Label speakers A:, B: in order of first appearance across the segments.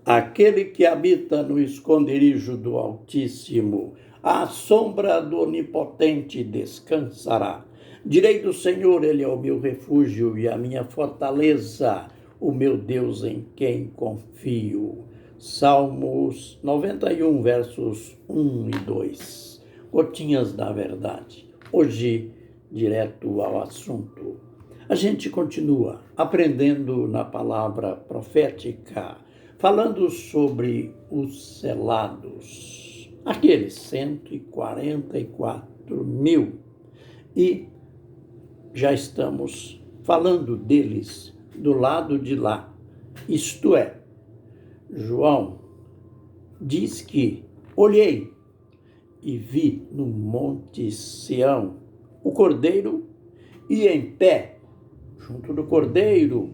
A: Aquele que habita no esconderijo do Altíssimo, à sombra do Onipotente descansará. Direi do Senhor, Ele é o meu refúgio e a minha fortaleza, o meu Deus em quem confio. Salmos 91, versos 1 e 2. Gotinhas da verdade. Hoje, direto ao assunto. A gente continua aprendendo na palavra profética, falando sobre os selados, aqueles 144 mil. E já estamos falando deles do lado de lá. Isto é, João diz que olhei e vi no monte Sião o Cordeiro e em pé, junto do Cordeiro,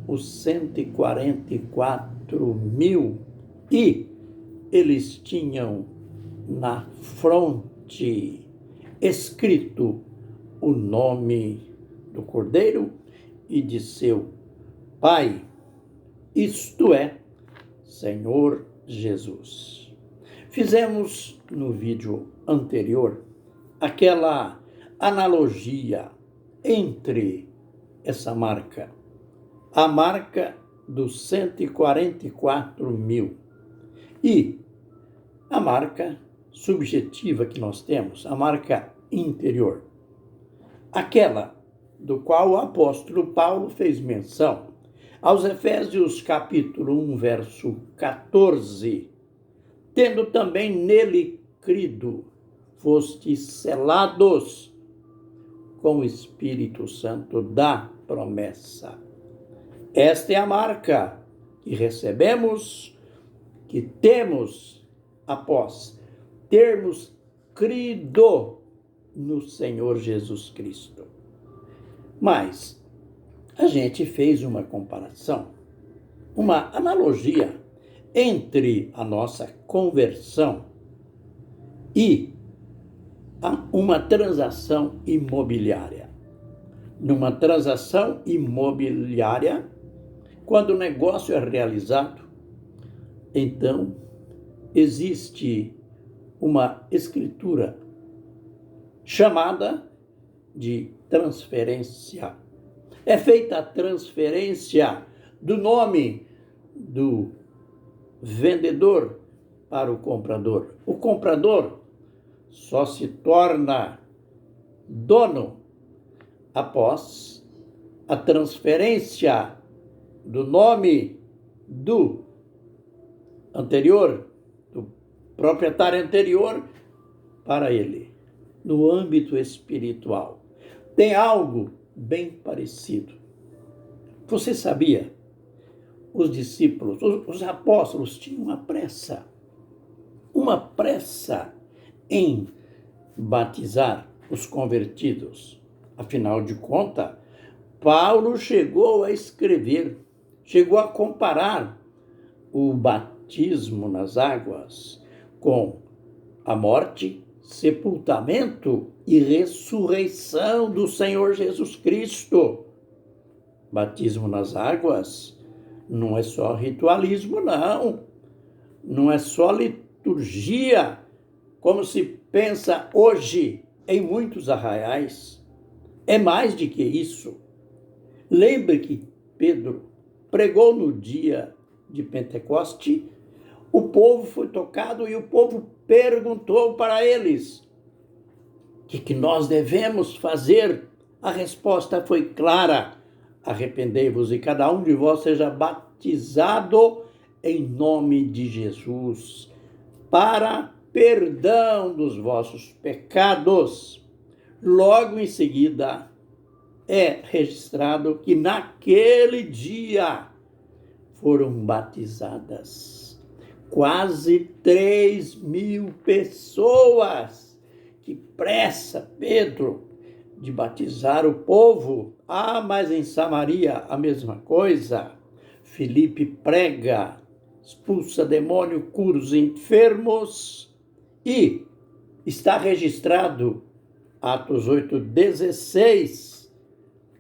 A: os 144 mil, e eles tinham na fronte escrito o nome do Cordeiro e de seu Pai, isto é, Senhor Jesus. Fizemos no vídeo anterior aquela analogia entre essa marca, a marca dos 144 mil e a marca subjetiva que nós temos, a marca interior, aquela do qual o apóstolo Paulo fez menção aos Efésios capítulo 1, verso 14, tendo também nele crido, fostes selados com o Espírito Santo da promessa. Esta é a marca que recebemos, que temos após termos crido no Senhor Jesus Cristo. Mas a gente fez uma comparação, uma analogia entre a nossa conversão e uma transação imobiliária. Numa transação imobiliária, quando o negócio é realizado, então existe uma escritura chamada de transferência. É feita a transferência do nome do vendedor para o comprador. O comprador só se torna dono após a transferência do nome do anterior, do proprietário anterior, para ele. No âmbito espiritual, tem algo bem parecido. Você sabia? Os discípulos, os apóstolos tinham uma pressa em batizar os convertidos. Afinal de contas, Paulo chegou a escrever, chegou a comparar o batismo nas águas com a morte, sepultamento e ressurreição do Senhor Jesus Cristo. Batismo nas águas não é só ritualismo, não. Não é só liturgia, como se pensa hoje em muitos arraiais. É mais do que isso. Lembre que Pedro pregou no dia de Pentecoste, o povo foi tocado e o povo perguntou para eles: o que nós devemos fazer? A resposta foi clara: arrependei-vos e cada um de vós seja batizado em nome de Jesus, para perdão dos vossos pecados. Logo em seguida, é registrado que naquele dia foram batizadas quase 3.000 pessoas. Que pressa, Pedro, de batizar o povo. Ah, mas em Samaria a mesma coisa. Filipe prega, expulsa demônio, cura os enfermos e está registrado, Atos 8:16,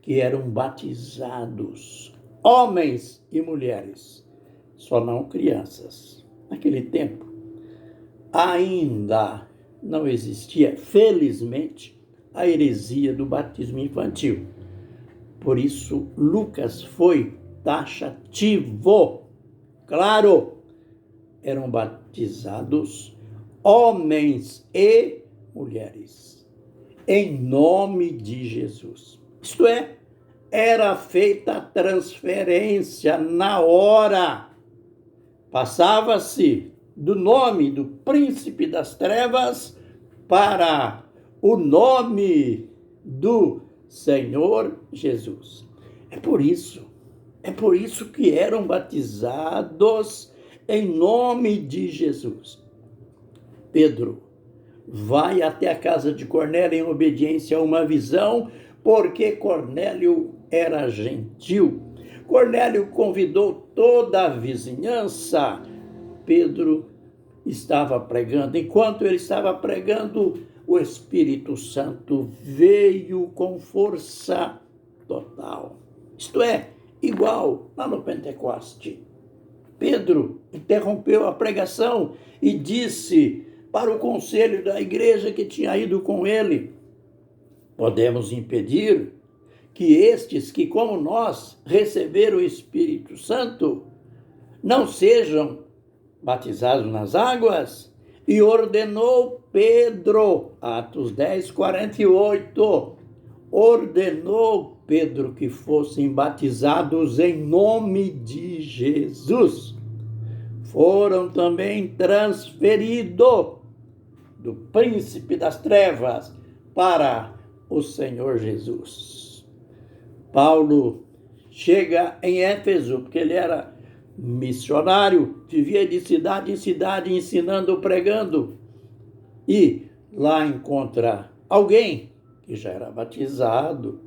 A: que eram batizados homens e mulheres só não crianças. Naquele tempo, ainda não existia, felizmente, a heresia do batismo infantil. Por isso, Lucas foi taxativo. Claro, eram batizados homens e mulheres, em nome de Jesus. Isto é, era feita a transferência na hora. Passava-se do nome do príncipe das trevas para o nome do Senhor Jesus. É por isso que eram batizados em nome de Jesus. Pedro vai até a casa de Cornélio em obediência a uma visão, porque Cornélio era gentil. Cornélio convidou toda a vizinhança. Pedro estava pregando. Enquanto ele estava pregando, o Espírito Santo veio com força total. Isto é, igual lá no Pentecoste. Pedro interrompeu a pregação e disse para o conselho da igreja que tinha ido com ele: podemos impedir que estes que, como nós, receberam o Espírito Santo, não sejam batizados nas águas? E ordenou Pedro, Atos 10, 48, ordenou Pedro que fossem batizados em nome de Jesus. Foram também transferidos do príncipe das trevas para o Senhor Jesus. Paulo chega em Éfeso, porque ele era missionário, vivia de cidade em cidade ensinando, pregando, e lá encontra alguém que já era batizado,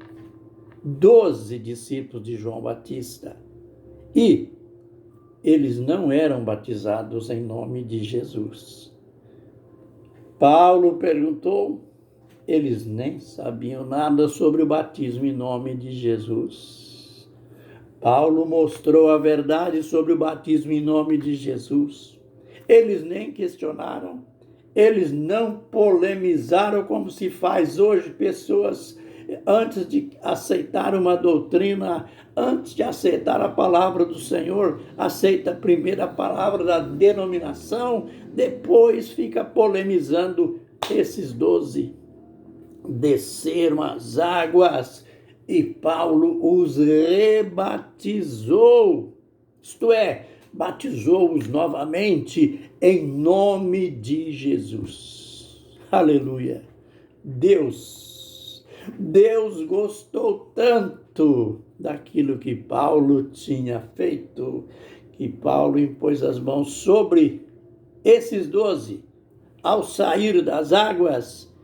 A: 12 discípulos de João Batista, e eles não eram batizados em nome de Jesus. Paulo perguntou, eles nem sabiam nada sobre o batismo em nome de Jesus. Paulo mostrou a verdade sobre o batismo em nome de Jesus. Eles nem questionaram, eles não polemizaram como se faz hoje. Pessoas, antes de aceitar uma doutrina, antes de aceitar a palavra do Senhor, aceita primeiro a palavra da denominação, depois fica polemizando. Esses 12 desceram as águas e Paulo os rebatizou, isto é, batizou-os novamente em nome de Jesus. Aleluia! Deus gostou tanto daquilo que Paulo tinha feito, que Paulo impôs as mãos sobre esses 12, ao sair das águas,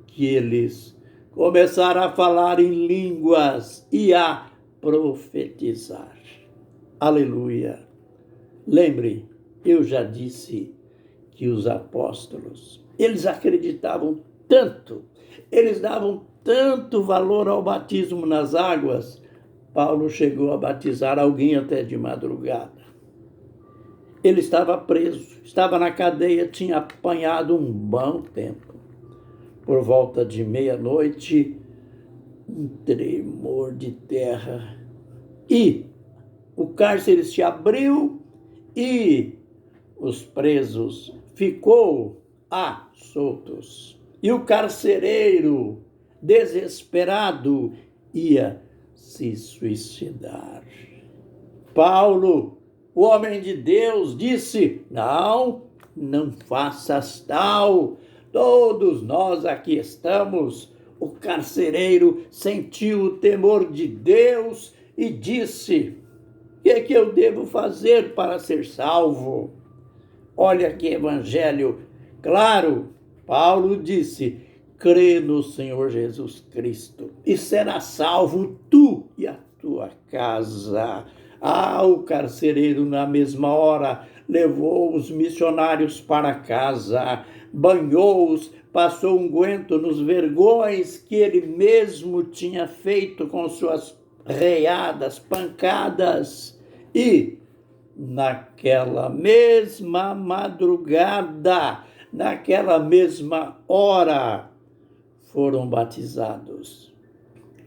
A: que eles começaram a falar em línguas e a profetizar. Aleluia! Lembre, eu já disse que os apóstolos, eles acreditavam tanto, eles davam tanto valor ao batismo nas águas. Paulo chegou a batizar alguém até de madrugada. Ele estava preso, estava na cadeia, tinha apanhado um bom tempo. Por volta de meia-noite, um tremor de terra, e o cárcere se abriu e os presos ficou soltos. E o carcereiro, desesperado, ia se suicidar. Paulo, o homem de Deus, disse: não faças tal. Todos nós aqui estamos. O carcereiro sentiu o temor de Deus e disse: o que é que eu devo fazer para ser salvo? Olha que evangelho claro. Paulo disse: crê no Senhor Jesus Cristo e será salvo tu e a tua casa. O carcereiro, na mesma hora, levou os missionários para casa, banhou-os, passou unguento nos vergões que ele mesmo tinha feito com suas reiadas, pancadas, e naquela mesma madrugada, naquela mesma hora, foram batizados.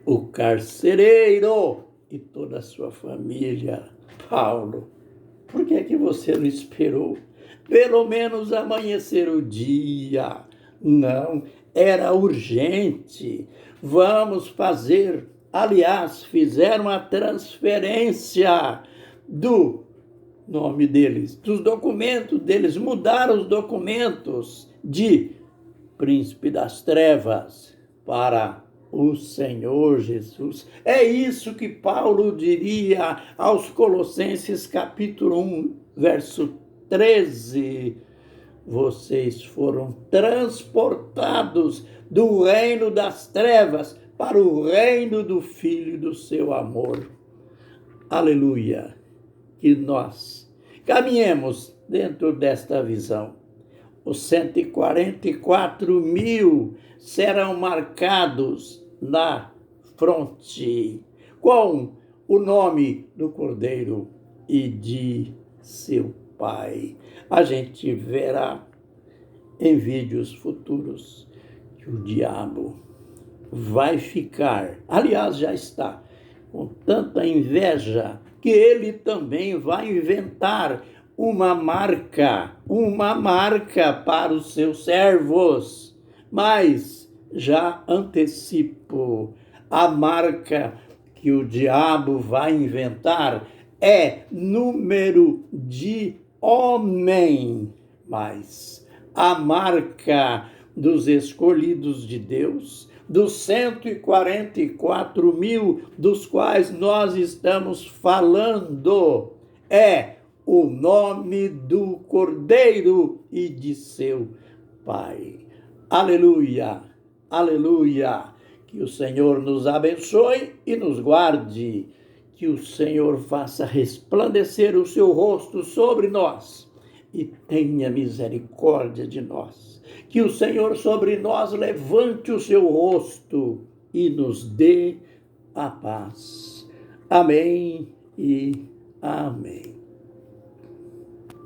A: O carcereiro e toda a sua família. Paulo, por que é que você não esperou pelo menos amanhecer o dia? Não, era urgente. Vamos fazer. Aliás, fizeram a transferência do nome deles, dos documentos deles, mudaram os documentos de Príncipe das Trevas para o Senhor Jesus. É isso que Paulo diria aos Colossenses capítulo 1, verso 13. Vocês foram transportados do reino das trevas para o reino do Filho do seu amor. Aleluia! Que nós caminhemos dentro desta visão. Os 144 mil serão marcados na fronte com o nome do Cordeiro e de seu Pai. A gente verá em vídeos futuros que o diabo vai ficar, aliás, já está, com tanta inveja que ele também vai inventar uma marca para os seus servos. Mas já antecipo, a marca que o diabo vai inventar é número de homem, mas a marca dos escolhidos de Deus, dos 144 mil dos quais nós estamos falando, é o nome do Cordeiro e de seu Pai. Aleluia, aleluia. Que o Senhor nos abençoe e nos guarde. Que o Senhor faça resplandecer o seu rosto sobre nós e tenha misericórdia de nós. Que o Senhor sobre nós levante o seu rosto e nos dê a paz. Amém e amém.